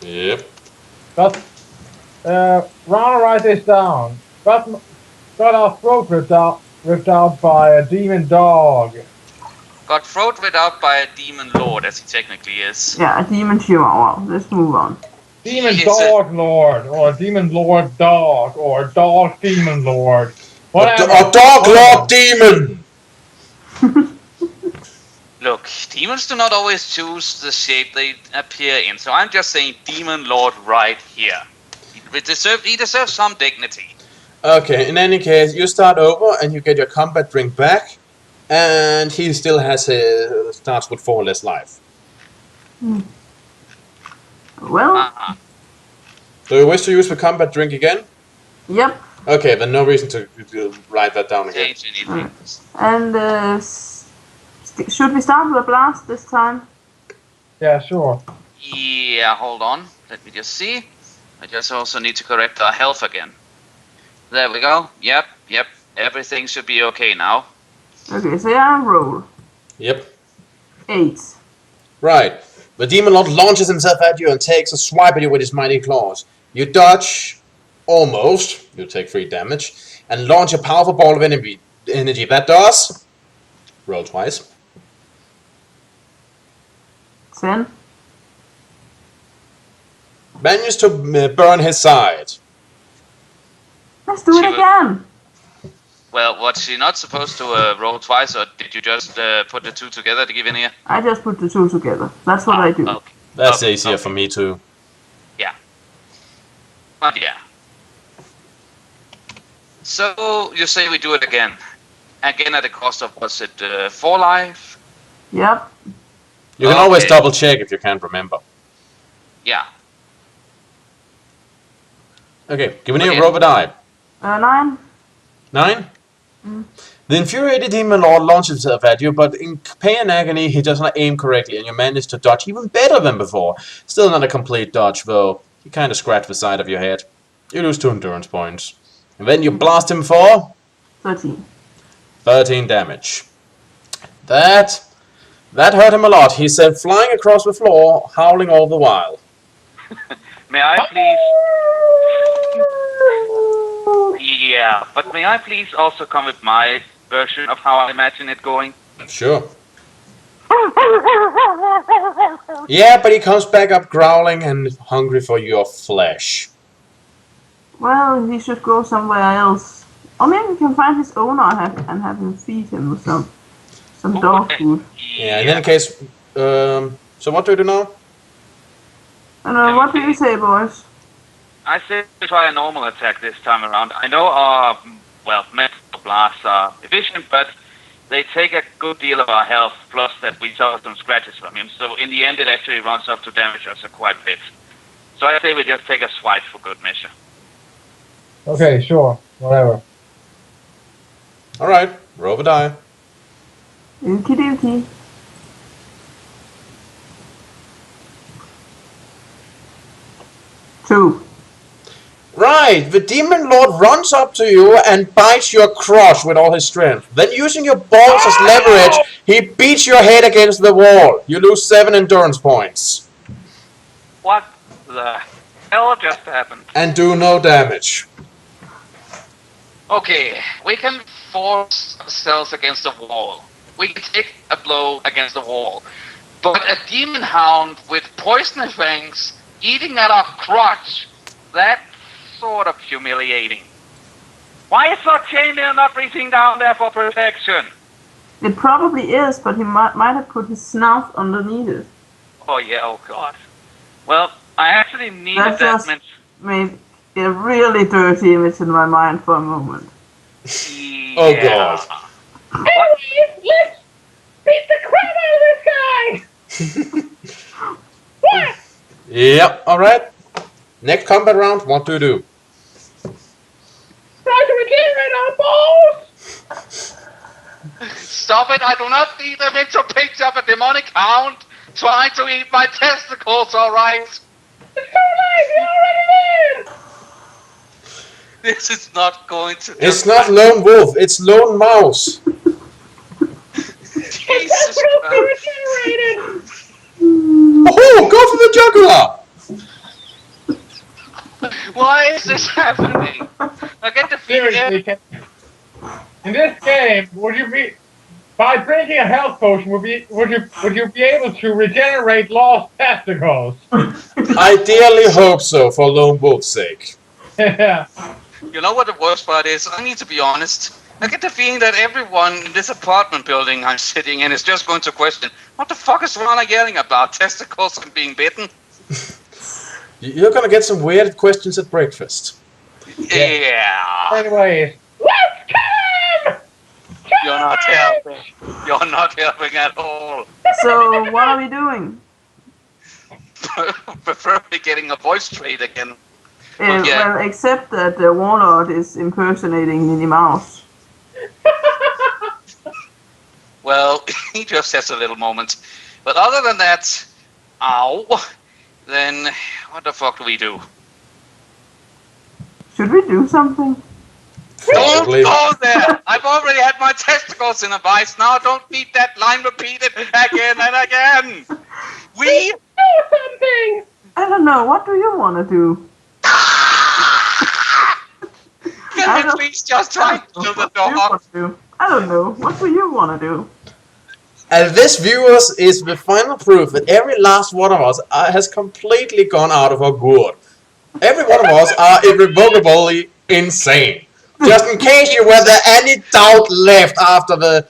Yep. But, Ron, write this down. Got our throat ripped out by a demon dog. Got throat ripped out by a Demonlord, as he technically is. Yeah, a demon chihuahua. Let's move on. Demon Dog Lord, or Demon Lord Dog, or Dog Demon Lord. Whatever. A dog lord demon! Look, demons do not always choose the shape they appear in, so I'm just saying Demonlord right here. He deserves some dignity. Okay, in any case, you start over and you get your combat drink back, and he still has starts with 4 less life. Well, Do you wish to use the combat drink again? yep. Okay, then no reason to write that down again. Change anything. And should we start with a blast this time? Yeah, sure. Yeah, hold on. Let me just see. I just also need to correct our health again. There we go. Yep. Everything should be okay now. Okay, so yeah, roll. Yep. 8. Right. The Demon Lord launches himself at you and takes a swipe at you with his mighty claws. You dodge, almost, you take 3 damage, and launch a powerful ball of energy. That does... Roll twice. 10. Managed to burn his side. Let's do it again. Well, was she not supposed to roll twice, or did you just put the 2 together to give in here? I just put the 2 together. That's what I do. Okay. That's easier for me too. Yeah. But yeah. So, you say we do it again. Again at the cost of, what's it, 4 life? Yep. You can always double check if you can't remember. Yeah. Okay, give me a roll a die. 9. 9? The infuriated Demon Lord launches himself at you, but in pain and agony he does not aim correctly, and you manage to dodge even better than before. Still not a complete dodge, though. You kind of scratch the side of your head. You lose 2 endurance points. And then you blast him for... 13. 13 damage. That hurt him a lot. He's flying across the floor, howling all the while. May I please... Yeah, but may I please also come with my version of how I imagine it going? Sure. Yeah, but he comes back up growling and hungry for your flesh. Well, he should go somewhere else. Or maybe we can find his owner and have him feed him with some dog food. Yeah, in any case, so what do you do now? And what do you say, boys? I say we try a normal attack this time around. I know our, mental blasts are efficient, but they take a good deal of our health, plus that we suffer some scratches from him. So in the end, it actually runs up to damage us quite a bit. So I say we just take a swipe for good measure. Okay, sure. Whatever. Alright, roll the die. Okie dokie. Two. Right, the Demon Lord runs up to you and bites your crotch with all his strength. Then using your balls as leverage, he beats your head against the wall. You lose 7 endurance points. What the hell just happened? And do no damage. Okay, we can force ourselves against the wall. We can take a blow against the wall. But a demon hound with poisonous fangs eating at our crotch, that's sort of humiliating. Why is not Chainmail not reaching down there for protection? It probably is, but he might have put his snout underneath it. Oh yeah, oh god. Well, I actually needed That that just made a really dirty image in my mind for a moment. Yeah. Oh god. Hey, let's beat the crap out of this guy! What? Yep, alright. Next combat round, what do you do? Try to regenerate our balls! Stop it, I do not need a mental picture of a demonic hound trying to eat my testicles, alright? It's too late, you already did! This is not going to... It's not Lone Wolf, it's Lone Mouse. Jesus That's Christ. regenerated! Oh, go for the jugular! Why is this happening? I get the feeling. Seriously, in this game, would you be by drinking a health potion? Would you be able to regenerate lost testicles? I dearly hope so, for Lone Wolf's sake. Yeah. You know what the worst part is? I need to be honest. I get the feeling that everyone in this apartment building I'm sitting in is just going to question, what the fuck is Rana yelling about? Testicles and being bitten? You're gonna get some weird questions at breakfast. Yeah. Anyways, let's come! You're not helping. You're not helping at all. So, what are we doing? Preferably getting a voice trade again. Yeah. Well, except that the Warlord is impersonating Minnie Mouse. Well, he just has a little moment. But other than that, then what the fuck do we do? Should we do something? Probably. Don't go there! I've already had my testicles in a vice. Now don't need that line repeated again and again. We Do something! I don't know. What do you want to do? can we please just try to kill the dog? I don't know. What do you want to do? And this, viewers, is the final proof that every last one of us has completely gone out of our gourd. Every one of us are irrevocably insane. Just in case you were there any doubt left after the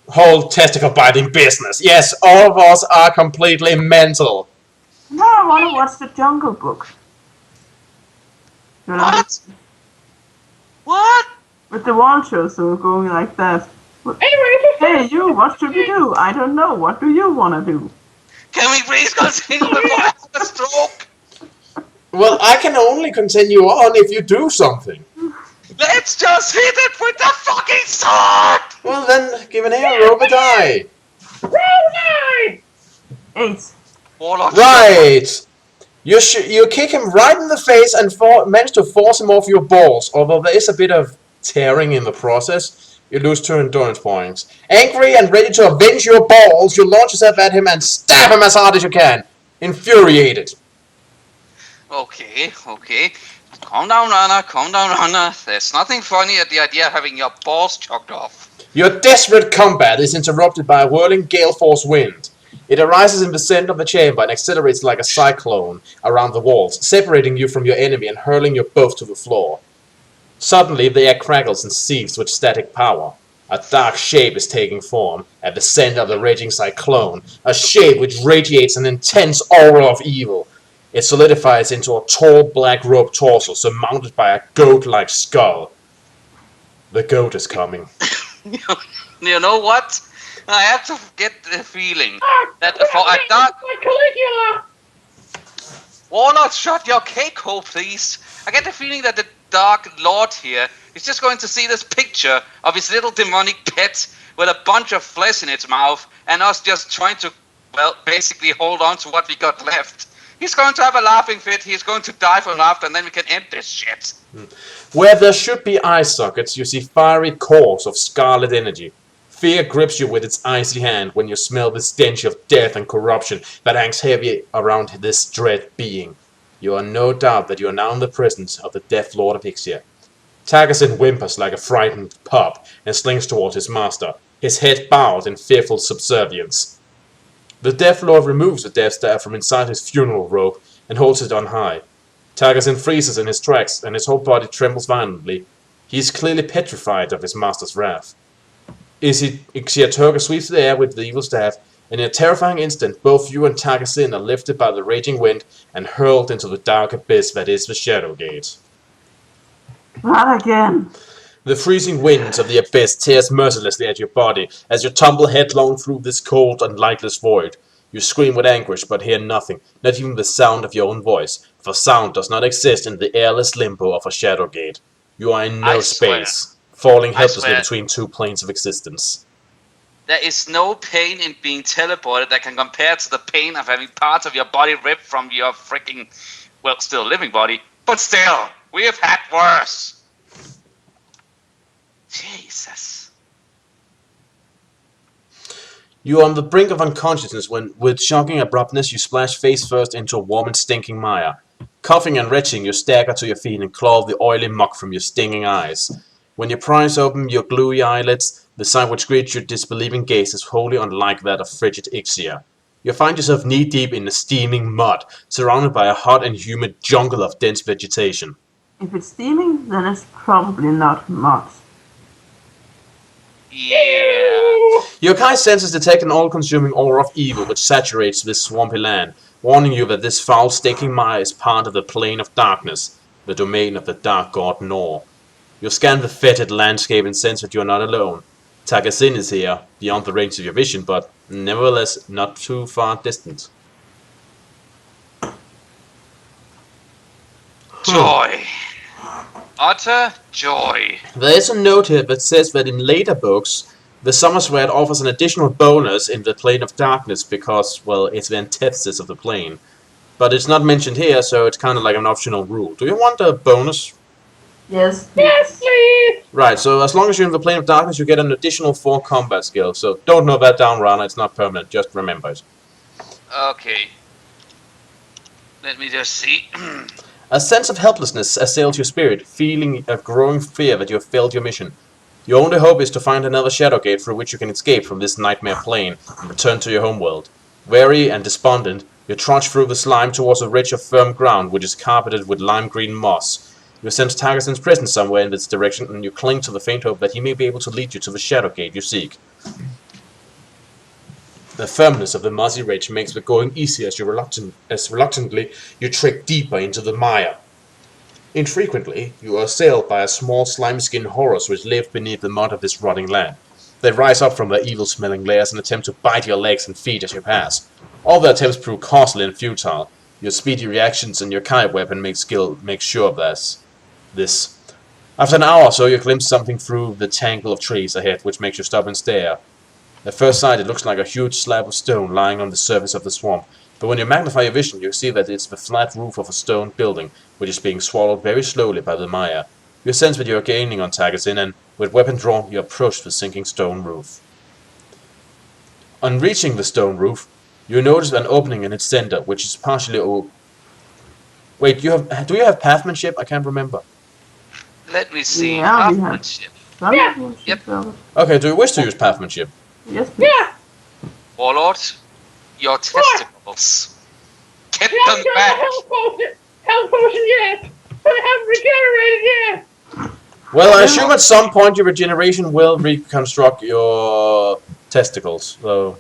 whole testicle biting business. Yes, all of us are completely mental. No, I want to watch the Jungle Book. You know, What? What? with the wall show, so going like that. Anyways, Hey, you, what should we do? I don't know. What do you want to do? Can we please continue before I have a stroke? Well, I can only continue on if you do something. Let's just hit it with the fucking sword! Well then, give an arrow a die. roll 9! 8. Warlock. Right! You kick him right in the face and manage to force him off your balls, although there is a bit of tearing in the process. You lose 2 endurance points. Angry and ready to avenge your balls, you launch yourself at him and stab him as hard as you can. Infuriated. Okay. Calm down, Rana. There's nothing funny at the idea of having your balls chopped off. Your desperate combat is interrupted by a whirling gale force wind. It arises in the center of the chamber and accelerates like a cyclone around the walls, separating you from your enemy and hurling you both to the floor. Suddenly, the air crackles and seethes with static power. A dark shape is taking form at the center of the raging cyclone, a shape which radiates an intense aura of evil. It solidifies into a tall black robed torso surmounted by a goat-like skull. The goat is coming. You know what? I have to get the feeling that for a dark... Caligula! Warlord, shut your cake hole, please. I get the feeling that the Dark Lord here is just going to see this picture of his little demonic pet with a bunch of flesh in its mouth and us just trying to, well, basically hold on to what we got left. He's going to have a laughing fit, he's going to die from laughter, and then we can end this shit. Where there should be eye sockets, you see fiery cores of scarlet energy. Fear grips you with its icy hand when you smell the stench of death and corruption that hangs heavy around this dread being. You are no doubt that you are now in the presence of the Death Lord of Ixia. Tagazin whimpers like a frightened pup and slinks towards his master, his head bowed in fearful subservience. The Death Lord removes the death staff from inside his funeral robe and holds it on high. Tagazin freezes in his tracks and his whole body trembles violently. He is clearly petrified of his master's wrath. Ixia sweeps the air with the evil staff, and in a terrifying instant, both you and Tagazin are lifted by the raging wind and hurled into the dark abyss that is the Shadow Gate. Not again. The freezing winds of the abyss tears mercilessly at your body as you tumble headlong through this cold and lightless void. You scream with anguish, but hear nothing, not even the sound of your own voice, for sound does not exist in the airless limbo of a Shadow Gate. You are in no space, falling helplessly between two planes of existence. There is no pain in being teleported that can compare to the pain of having parts of your body ripped from your freaking, well, still living body, but still, we have had worse. Jesus. You are on the brink of unconsciousness when, with shocking abruptness, you splash face first into a warm and stinking mire. Coughing and retching, you stagger to your feet and claw the oily muck from your stinging eyes. When you prise open your gluey eyelids, the sight which greets your disbelieving gaze is wholly unlike that of frigid Ixia. You find yourself knee-deep in the steaming mud, surrounded by a hot and humid jungle of dense vegetation. If it's steaming, then it's probably not much. Yeah. Your kai's senses detect an all-consuming aura of evil which saturates this swampy land, warning you that this foul, stinking mire is part of the plane of darkness, the domain of the dark god Nor. You scan the fetid landscape and sense that you are not alone. Tagazin is here, beyond the range of your vision, but nevertheless not too far distant. Joy. Utter joy. There is a note here that says that in later books, the Summer Sweat offers an additional bonus in the Plane of Darkness because, well, it's the antithesis of the plane. But it's not mentioned here, so it's kind of like an optional rule. Do you want a bonus? Yes. Yes, please. Right, so as long as you're in the Plane of Darkness, you get an additional 4 combat skills. So don't note that down, Rana. It's not permanent. Just remember it. Okay. Let me just see. A sense of helplessness assails your spirit, feeling a growing fear that you have failed your mission. Your only hope is to find another shadow gate through which you can escape from this nightmare plane and return to your homeworld. Weary and despondent, you trudge through the slime towards a ridge of firm ground which is carpeted with lime-green moss. You sense Tagazin's presence somewhere in this direction, and you cling to the faint hope that he may be able to lead you to the shadow gate you seek. The firmness of the mossy ridge makes the going easier as reluctantly you trek deeper into the mire. Infrequently, you are assailed by a small slime-skinned horrors which live beneath the mud of this rotting land. They rise up from their evil-smelling lairs and attempt to bite your legs and feet as you pass. All their attempts prove costly and futile. Your speedy reactions and your kai weapon make sure of this. After an hour or so, you glimpse something through the tangle of trees ahead, which makes you stop and stare. At first sight, it looks like a huge slab of stone lying on the surface of the swamp, but when you magnify your vision, you see that it's the flat roof of a stone building, which is being swallowed very slowly by the mire. You sense that you are gaining on Tagazin, and with weapon drawn, you approach the sinking stone roof. On reaching the stone roof, you notice an opening in its center, which is partially Wait, do you have pathmanship? I can't remember. Let me see. Yeah, we have. Craftsmanship. Yep. Okay, do you wish to use pathmanship? Yes, please. Yeah. Warlord, your testicles. Get Yeah, them got a back. health potion yet. But I haven't regenerated yet. Well, I assume at some point your regeneration will reconstruct your testicles, so...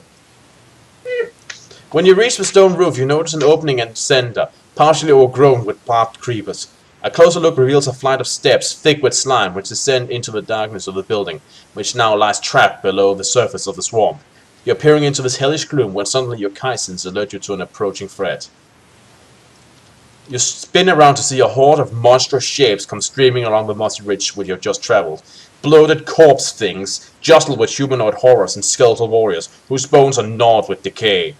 When you reach the stone roof, you notice an opening in the center, partially overgrown with barbed creepers. A closer look reveals a flight of steps thick with slime which descend into the darkness of the building, which now lies trapped below the surface of the swamp. You're peering into this hellish gloom when suddenly your kai sense alert you to an approaching threat. You spin around to see a horde of monstrous shapes come streaming along the mossy ridge where you've just traveled. Bloated corpse things jostle with humanoid horrors and skeletal warriors whose bones are gnawed with decay.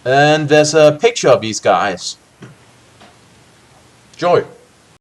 And there's a picture of these guys. Joy.